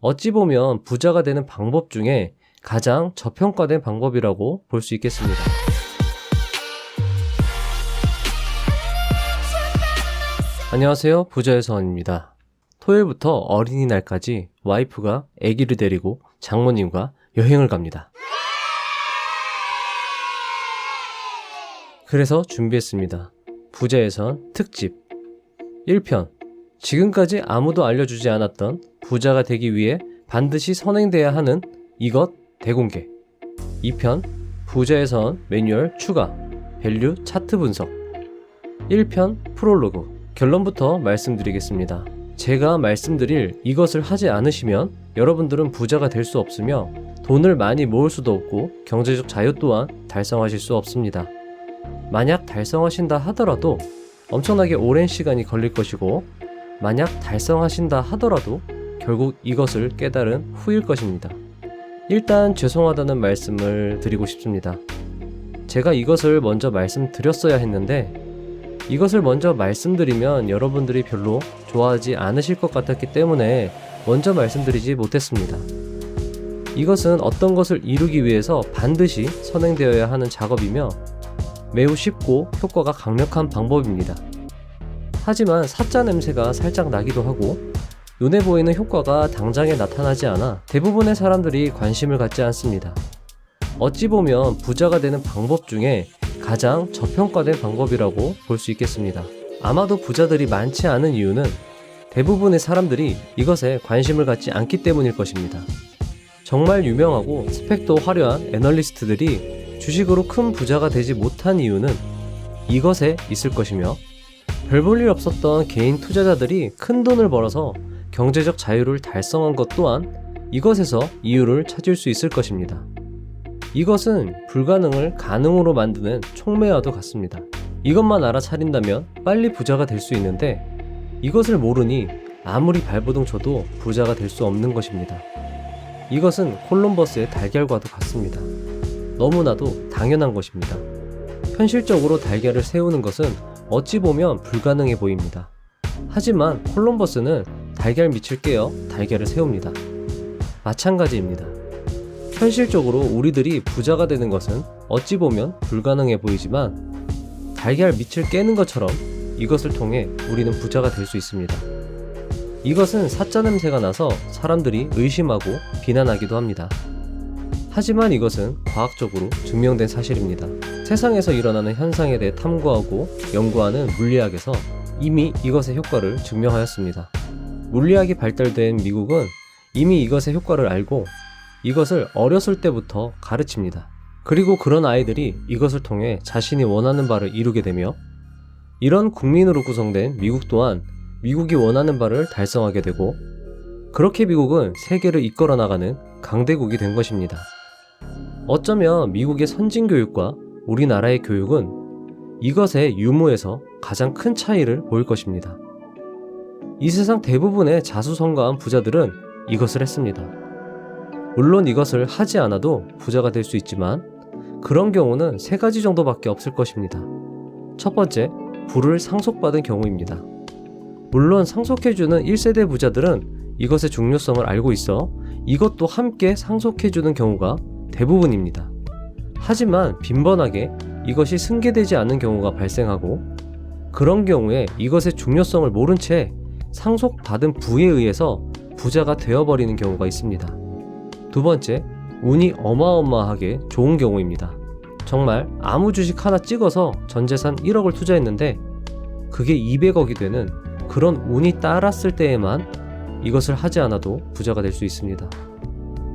어찌 보면 부자가 되는 방법 중에 가장 저평가된 방법이라고 볼 수 있겠습니다. 안녕하세요, 부자의 서원입니다. 토요일부터 어린이날까지 와이프가 아기를 데리고 장모님과 여행을 갑니다. 그래서 준비했습니다. 부자의 선 특집 1편, 지금까지 아무도 알려주지 않았던 부자가 되기 위해 반드시 선행돼야 하는 이것 대공개. 2편, 부자의 선 매뉴얼 추가, 밸류 차트 분석. 1편 프롤로그. 결론부터 말씀드리겠습니다. 제가 말씀드릴 이것을 하지 않으시면 여러분들은 부자가 될 수 없으며 돈을 많이 모을 수도 없고 경제적 자유 또한 달성하실 수 없습니다. 만약 달성하신다 하더라도 엄청나게 오랜 시간이 걸릴 것이고, 만약 달성하신다 하더라도 결국 이것을 깨달은 후일 것입니다. 일단 죄송하다는 말씀을 드리고 싶습니다. 제가 이것을 먼저 말씀드렸어야 했는데 이것을 먼저 말씀드리면 여러분들이 별로 좋아하지 않으실 것 같았기 때문에 먼저 말씀드리지 못했습니다. 이것은 어떤 것을 이루기 위해서 반드시 선행되어야 하는 작업이며 매우 쉽고 효과가 강력한 방법입니다. 하지만 사짜 냄새가 살짝 나기도 하고 눈에 보이는 효과가 당장에 나타나지 않아 대부분의 사람들이 관심을 갖지 않습니다. 어찌 보면 부자가 되는 방법 중에 가장 저평가된 방법이라고 볼 수 있겠습니다. 아마도 부자들이 많지 않은 이유는 대부분의 사람들이 이것에 관심을 갖지 않기 때문일 것입니다. 정말 유명하고 스펙도 화려한 애널리스트들이 주식으로 큰 부자가 되지 못한 이유는 이것에 있을 것이며, 별 볼 일 없었던 개인 투자자들이 큰 돈을 벌어서 경제적 자유를 달성한 것 또한 이것에서 이유를 찾을 수 있을 것입니다. 이것은 불가능을 가능으로 만드는 촉매와도 같습니다. 이것만 알아차린다면 빨리 부자가 될 수 있는데 이것을 모르니 아무리 발버둥 쳐도 부자가 될 수 없는 것입니다. 이것은 콜럼버스의 달걀과도 같습니다. 너무나도 당연한 것입니다. 현실적으로 달걀을 세우는 것은 어찌 보면 불가능해 보입니다. 하지만 콜럼버스는 달걀 밑을 깨어 달걀을 세웁니다. 마찬가지입니다. 현실적으로 우리들이 부자가 되는 것은 어찌 보면 불가능해 보이지만 달걀 밑을 깨는 것처럼 이것을 통해 우리는 부자가 될 수 있습니다. 이것은 사짜 냄새가 나서 사람들이 의심하고 비난하기도 합니다. 하지만 이것은 과학적으로 증명된 사실입니다. 세상에서 일어나는 현상에 대해 탐구하고 연구하는 물리학에서 이미 이것의 효과를 증명하였습니다. 물리학이 발달된 미국은 이미 이것의 효과를 알고 이것을 어렸을 때부터 가르칩니다. 그리고 그런 아이들이 이것을 통해 자신이 원하는 바를 이루게 되며, 이런 국민으로 구성된 미국 또한 미국이 원하는 바를 달성하게 되고, 그렇게 미국은 세계를 이끌어 나가는 강대국이 된 것입니다. 어쩌면 미국의 선진교육과 우리나라의 교육은 이것의 유무에서 가장 큰 차이를 보일 것입니다. 이 세상 대부분의 자수성가한 부자들은 이것을 했습니다. 물론 이것을 하지 않아도 부자가 될 수 있지만 그런 경우는 세 가지 정도밖에 없을 것입니다. 첫 번째, 부를 상속받은 경우입니다. 물론 상속해주는 1세대 부자들은 이것의 중요성을 알고 있어 이것도 함께 상속해주는 경우가 대부분입니다. 하지만 빈번하게 이것이 승계되지 않는 경우가 발생하고, 그런 경우에 이것의 중요성을 모른 채 상속받은 부에 의해서 부자가 되어버리는 경우가 있습니다. 두 번째, 운이 어마어마하게 좋은 경우입니다. 정말 아무 주식 하나 찍어서 전재산 1억을 투자했는데 그게 200억이 되는 그런 운이 따랐을 때에만 이것을 하지 않아도 부자가 될 수 있습니다.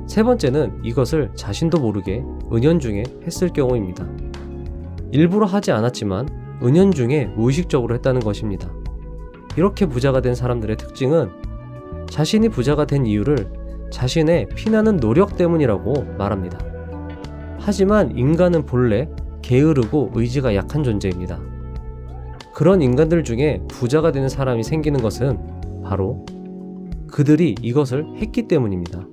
세 번째는 이것을 자신도 모르게 은연중에 했을 경우입니다. 일부러 하지 않았지만 은연중에 무의식적으로 했다는 것입니다. 이렇게 부자가 된 사람들의 특징은 자신이 부자가 된 이유를 자신의 피나는 노력 때문이라고 말합니다. 하지만 인간은 본래 게으르고 의지가 약한 존재입니다. 그런 인간들 중에 부자가 되는 사람이 생기는 것은 바로 그들이 이것을 했기 때문입니다.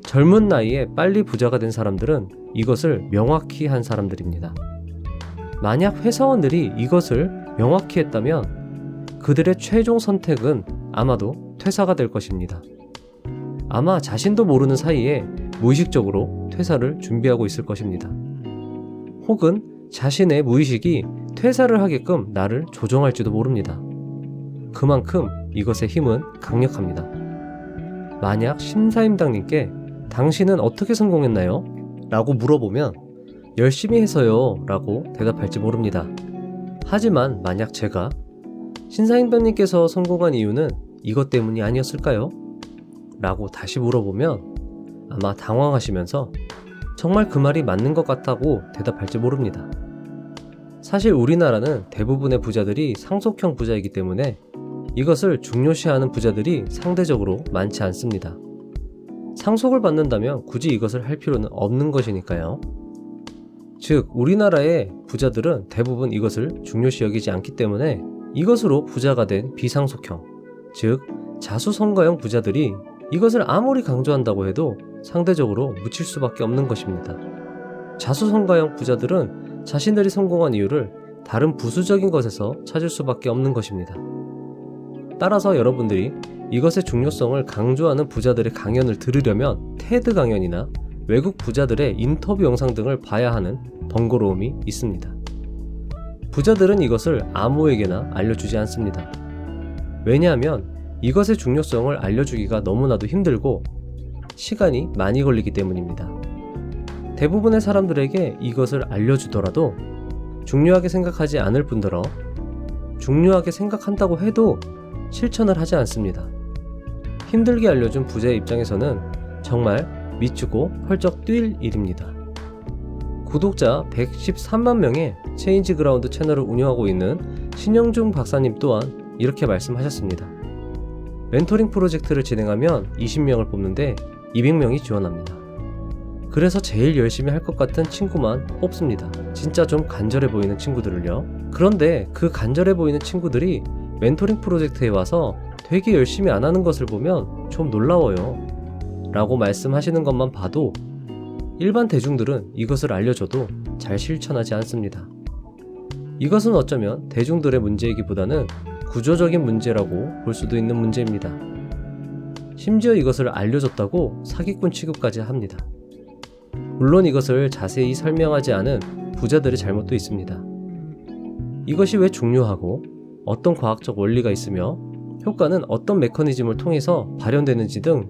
젊은 나이에 빨리 부자가 된 사람들은 이것을 명확히 한 사람들입니다. 만약 회사원들이 이것을 명확히 했다면 그들의 최종 선택은 아마도 퇴사가 될 것입니다. 아마 자신도 모르는 사이에 무의식적으로 퇴사를 준비하고 있을 것입니다. 혹은 자신의 무의식이 퇴사를 하게끔 나를 조종할지도 모릅니다. 그만큼 이것의 힘은 강력합니다. 만약 심사임당님께 당신은 어떻게 성공했나요? 라고 물어보면 열심히 해서요 라고 대답할지 모릅니다. 하지만 만약 제가 심사임당님께서 성공한 이유는 이것 때문이 아니었을까요? 라고 다시 물어보면 아마 당황하시면서 정말 그 말이 맞는 것 같다고 대답할지 모릅니다. 사실 우리나라는 대부분의 부자들이 상속형 부자이기 때문에 이것을 중요시하는 부자들이 상대적으로 많지 않습니다. 상속을 받는다면 굳이 이것을 할 필요는 없는 것이니까요. 즉, 우리나라의 부자들은 대부분 이것을 중요시 여기지 않기 때문에 이것으로 부자가 된 비상속형, 즉 자수성가형 부자들이 이것을 아무리 강조한다고 해도 상대적으로 묻힐 수밖에 없는 것입니다. 자수성가형 부자들은 자신들이 성공한 이유를 다른 부수적인 것에서 찾을 수밖에 없는 것입니다. 따라서 여러분들이 이것의 중요성을 강조하는 부자들의 강연을 들으려면 테드 강연이나 외국 부자들의 인터뷰 영상 등을 봐야 하는 번거로움이 있습니다. 부자들은 이것을 아무에게나 알려주지 않습니다. 왜냐하면 이것의 중요성을 알려주기가 너무나도 힘들고 시간이 많이 걸리기 때문입니다. 대부분의 사람들에게 이것을 알려주더라도 중요하게 생각하지 않을 뿐더러 중요하게 생각한다고 해도 실천을 하지 않습니다. 힘들게 알려준 부자의 입장에서는 정말 미치고 펄쩍 뛸 일입니다. 구독자 113만 명의 체인지 그라운드 채널을 운영하고 있는 신영중 박사님 또한 이렇게 말씀하셨습니다. 멘토링 프로젝트를 진행하면 20명을 뽑는데 200명이 지원합니다. 그래서 제일 열심히 할 것 같은 친구만 뽑습니다. 진짜 좀 간절해 보이는 친구들을요. 그런데 그 간절해 보이는 친구들이 멘토링 프로젝트에 와서 되게 열심히 안 하는 것을 보면 좀 놀라워요 라고 말씀하시는 것만 봐도 일반 대중들은 이것을 알려줘도 잘 실천하지 않습니다. 이것은 어쩌면 대중들의 문제이기보다는 구조적인 문제라고 볼 수도 있는 문제입니다. 심지어 이것을 알려줬다고 사기꾼 취급까지 합니다. 물론 이것을 자세히 설명하지 않은 부자들의 잘못도 있습니다. 이것이 왜 중요하고 어떤 과학적 원리가 있으며 효과는 어떤 메커니즘을 통해서 발현되는지 등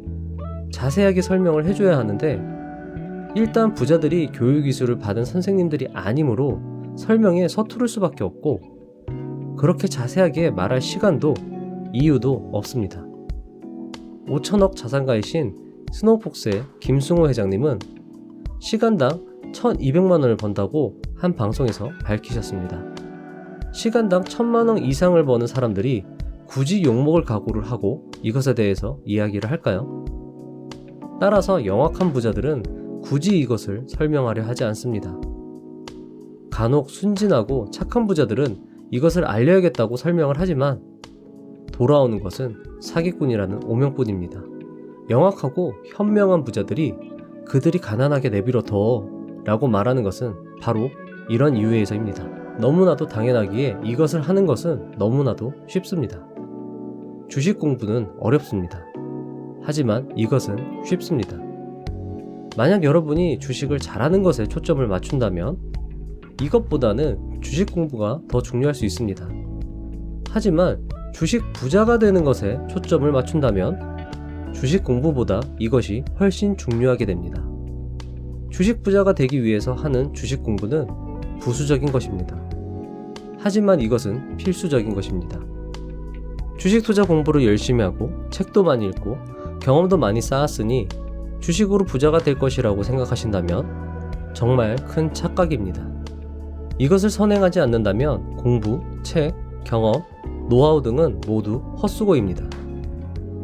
자세하게 설명을 해줘야 하는데 일단 부자들이 교육이수를 받은 선생님들이 아니므로 설명에 서투를 수밖에 없고 그렇게 자세하게 말할 시간도 이유도 없습니다. 5천억 자산가이신 스노우폭스의 김승호 회장님은 시간당 1,200만원을 번다고 한 방송에서 밝히셨습니다. 시간당 1,000만원 이상을 버는 사람들이 굳이 욕먹을 각오를 하고 이것에 대해서 이야기를 할까요? 따라서 영악한 부자들은 굳이 이것을 설명하려 하지 않습니다. 간혹 순진하고 착한 부자들은 이것을 알려야겠다고 설명을 하지만 돌아오는 것은 사기꾼이라는 오명뿐입니다. 영악하고 현명한 부자들이 그들이 가난하게 내버려둬 라고 말하는 것은 바로 이런 이유에서입니다. 너무나도 당연하기에 이것을 하는 것은 너무나도 쉽습니다. 주식 공부는 어렵습니다. 하지만 이것은 쉽습니다. 만약 여러분이 주식을 잘하는 것에 초점을 맞춘다면 이것보다는 주식 공부가 더 중요할 수 있습니다. 하지만 주식 부자가 되는 것에 초점을 맞춘다면 주식 공부보다 이것이 훨씬 중요하게 됩니다. 주식 부자가 되기 위해서 하는 주식 공부는 부수적인 것입니다. 하지만 이것은 필수적인 것입니다. 주식 투자 공부를 열심히 하고 책도 많이 읽고 경험도 많이 쌓았으니 주식으로 부자가 될 것이라고 생각하신다면 정말 큰 착각입니다. 이것을 선행하지 않는다면 공부, 책, 경험, 노하우 등은 모두 헛수고입니다.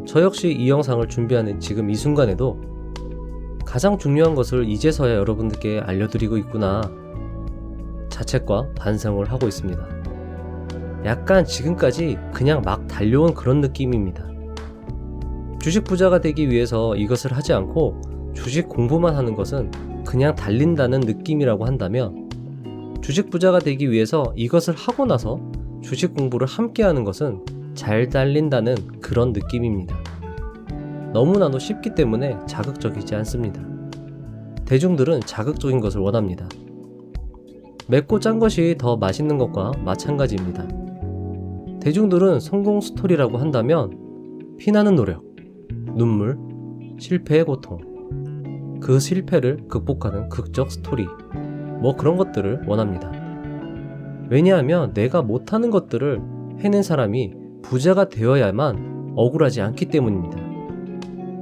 저 역시 이 영상을 준비하는 지금 이 순간에도 가장 중요한 것을 이제서야 여러분들께 알려드리고 있구나 자책과 반성을 하고 있습니다. 약간 지금까지 그냥 막 달려온 그런 느낌입니다. 주식 부자가 되기 위해서 이것을 하지 않고 주식 공부만 하는 것은 그냥 달린다는 느낌이라고 한다면 주식 부자가 되기 위해서 이것을 하고 나서 주식 공부를 함께 하는 것은 잘 달린다는 그런 느낌입니다. 너무나도 쉽기 때문에 자극적이지 않습니다. 대중들은 자극적인 것을 원합니다. 맵고 짠 것이 더 맛있는 것과 마찬가지입니다. 대중들은 성공 스토리라고 한다면 피나는 노력, 눈물, 실패의 고통, 그 실패를 극복하는 극적 스토리, 뭐 그런 것들을 원합니다. 왜냐하면 내가 못하는 것들을 해낸 사람이 부자가 되어야만 억울하지 않기 때문입니다.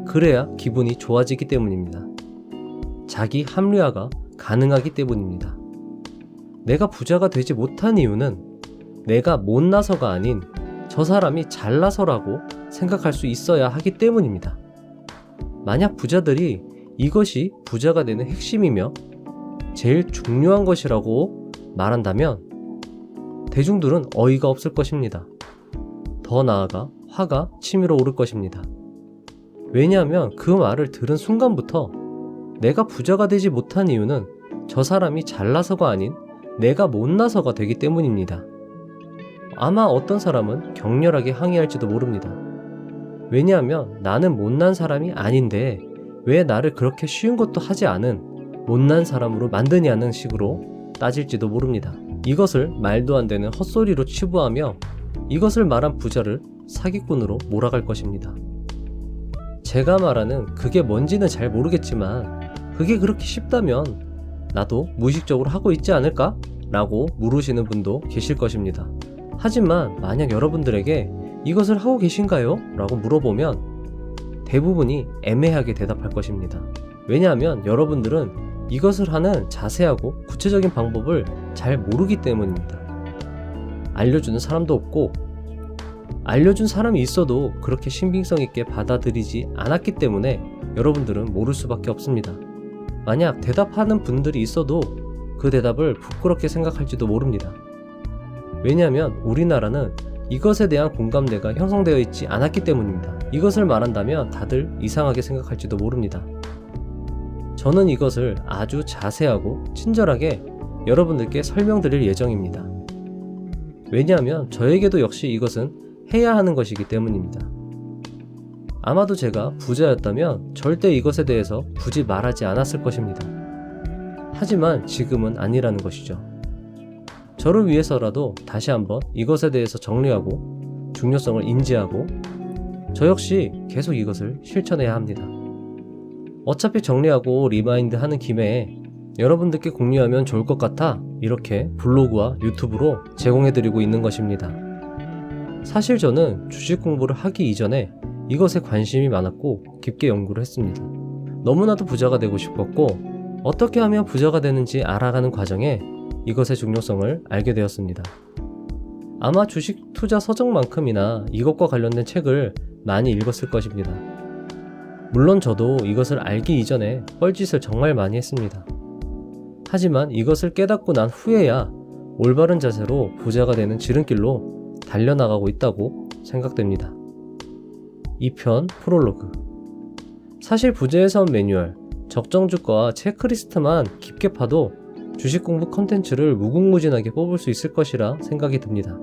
그래야 기분이 좋아지기 때문입니다. 자기 합리화가 가능하기 때문입니다. 내가 부자가 되지 못한 이유는 내가 못나서가 아닌 저 사람이 잘나서라고 생각할 수 있어야 하기 때문입니다. 만약 부자들이 이것이 부자가 되는 핵심이며 제일 중요한 것이라고 말한다면 대중들은 어이가 없을 것입니다. 더 나아가 화가 치밀어 오를 것입니다. 왜냐하면 그 말을 들은 순간부터 내가 부자가 되지 못한 이유는 저 사람이 잘나서가 아닌 내가 못나서가 되기 때문입니다. 아마 어떤 사람은 격렬하게 항의할지도 모릅니다. 왜냐하면 나는 못난 사람이 아닌데 왜 나를 그렇게 쉬운 것도 하지 않은 못난 사람으로 만드냐는 식으로 따질지도 모릅니다. 이것을 말도 안 되는 헛소리로 치부하며 이것을 말한 부자를 사기꾼으로 몰아갈 것입니다. 제가 말하는 그게 뭔지는 잘 모르겠지만 그게 그렇게 쉽다면 나도 무의식적으로 하고 있지 않을까? 라고 물으시는 분도 계실 것입니다. 하지만 만약 여러분들에게 이것을 하고 계신가요? 라고 물어보면 대부분이 애매하게 대답할 것입니다. 왜냐하면 여러분들은 이것을 하는 자세하고 구체적인 방법을 잘 모르기 때문입니다. 알려주는 사람도 없고 알려준 사람이 있어도 그렇게 신빙성 있게 받아들이지 않았기 때문에 여러분들은 모를 수밖에 없습니다. 만약 대답하는 분들이 있어도 그 대답을 부끄럽게 생각할지도 모릅니다. 왜냐하면 우리나라는 이것에 대한 공감대가 형성되어 있지 않았기 때문입니다. 이것을 말한다면 다들 이상하게 생각할지도 모릅니다. 저는 이것을 아주 자세하고 친절하게 여러분들께 설명드릴 예정입니다. 왜냐하면 저에게도 역시 이것은 해야 하는 것이기 때문입니다. 아마도 제가 부자였다면 절대 이것에 대해서 굳이 말하지 않았을 것입니다. 하지만 지금은 아니라는 것이죠. 저를 위해서라도 다시 한번 이것에 대해서 정리하고 중요성을 인지하고 저 역시 계속 이것을 실천해야 합니다. 어차피 정리하고 리마인드 하는 김에 여러분들께 공유하면 좋을 것 같아 이렇게 블로그와 유튜브로 제공해드리고 있는 것입니다. 사실 저는 주식 공부를 하기 이전에 이것에 관심이 많았고 깊게 연구를 했습니다. 너무나도 부자가 되고 싶었고 어떻게 하면 부자가 되는지 알아가는 과정에 이것의 중요성을 알게 되었습니다. 아마 주식 투자 서적만큼이나 이것과 관련된 책을 많이 읽었을 것입니다. 물론 저도 이것을 알기 이전에 뻘짓을 정말 많이 했습니다. 하지만 이것을 깨닫고 난 후에야 올바른 자세로 부자가 되는 지름길로 달려나가고 있다고 생각됩니다. 2편 프롤로그. 사실 부자의 선 매뉴얼, 적정주가와 체크리스트만 깊게 파도 주식 공부 컨텐츠를 무궁무진하게 뽑을 수 있을 것이라 생각이 듭니다.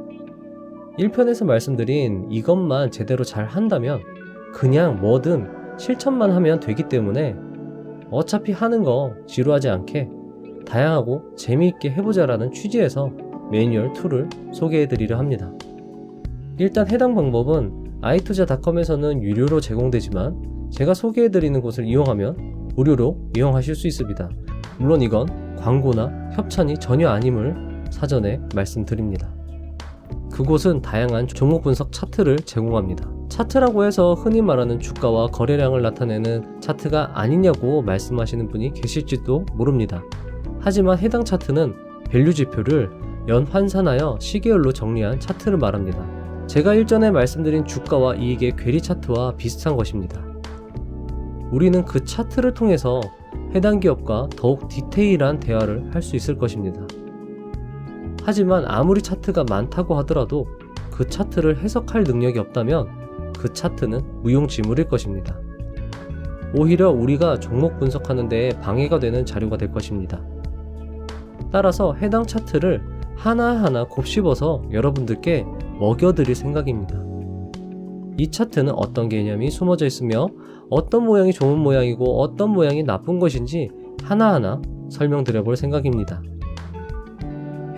1편에서 말씀드린 이것만 제대로 잘 한다면 그냥 뭐든 실천만 하면 되기 때문에 어차피 하는 거 지루하지 않게 다양하고 재미있게 해보자라는 취지에서 매뉴얼 2를 소개해드리려 합니다. 일단 해당 방법은 아이투자닷컴에서는 유료로 제공되지만 제가 소개해드리는 곳을 이용하면 무료로 이용하실 수 있습니다. 물론 이건 광고나 협찬이 전혀 아님을 사전에 말씀드립니다. 그곳은 다양한 종목 분석 차트를 제공합니다. 차트라고 해서 흔히 말하는 주가와 거래량을 나타내는 차트가 아니냐고 말씀하시는 분이 계실지도 모릅니다. 하지만 해당 차트는 밸류 지표를 연 환산하여 시계열로 정리한 차트를 말합니다. 제가 일전에 말씀드린 주가와 이익의 괴리 차트와 비슷한 것입니다. 우리는 그 차트를 통해서 해당 기업과 더욱 디테일한 대화를 할 수 있을 것입니다. 하지만 아무리 차트가 많다고 하더라도 그 차트를 해석할 능력이 없다면 그 차트는 무용지물일 것입니다. 오히려 우리가 종목 분석하는 데 방해가 되는 자료가 될 것입니다. 따라서 해당 차트를 하나하나 곱씹어서 여러분들께 먹여드릴 생각입니다. 이 차트는 어떤 개념이 숨어져 있으며 어떤 모양이 좋은 모양이고 어떤 모양이 나쁜 것인지 하나하나 설명드려 볼 생각입니다.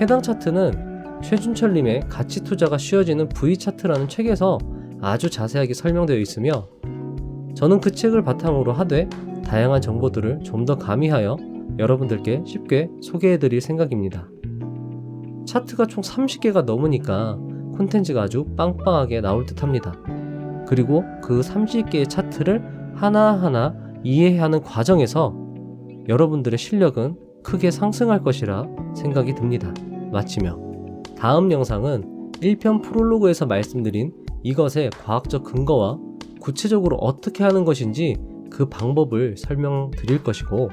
해당 차트는 최준철님의 가치 투자가 쉬워지는 V차트라는 책에서 아주 자세하게 설명되어 있으며 저는 그 책을 바탕으로 하되 다양한 정보들을 좀 더 가미하여 여러분들께 쉽게 소개해드릴 생각입니다. 차트가 총 30개가 넘으니까 콘텐츠가 아주 빵빵하게 나올 듯 합니다. 그리고 그 30개의 차트를 하나하나 이해하는 과정에서 여러분들의 실력은 크게 상승할 것이라 생각이 듭니다. 마치며 다음 영상은 1편 프롤로그에서 말씀드린 이것의 과학적 근거와 구체적으로 어떻게 하는 것인지 그 방법을 설명드릴 것이고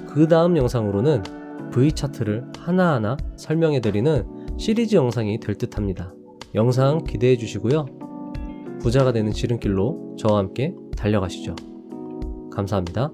그 다음 영상으로는 V차트를 하나하나 설명해드리는 시리즈 영상이 될 듯 합니다. 영상 기대해 주시고요. 부자가 되는 지름길로 저와 함께 달려가시죠. 감사합니다.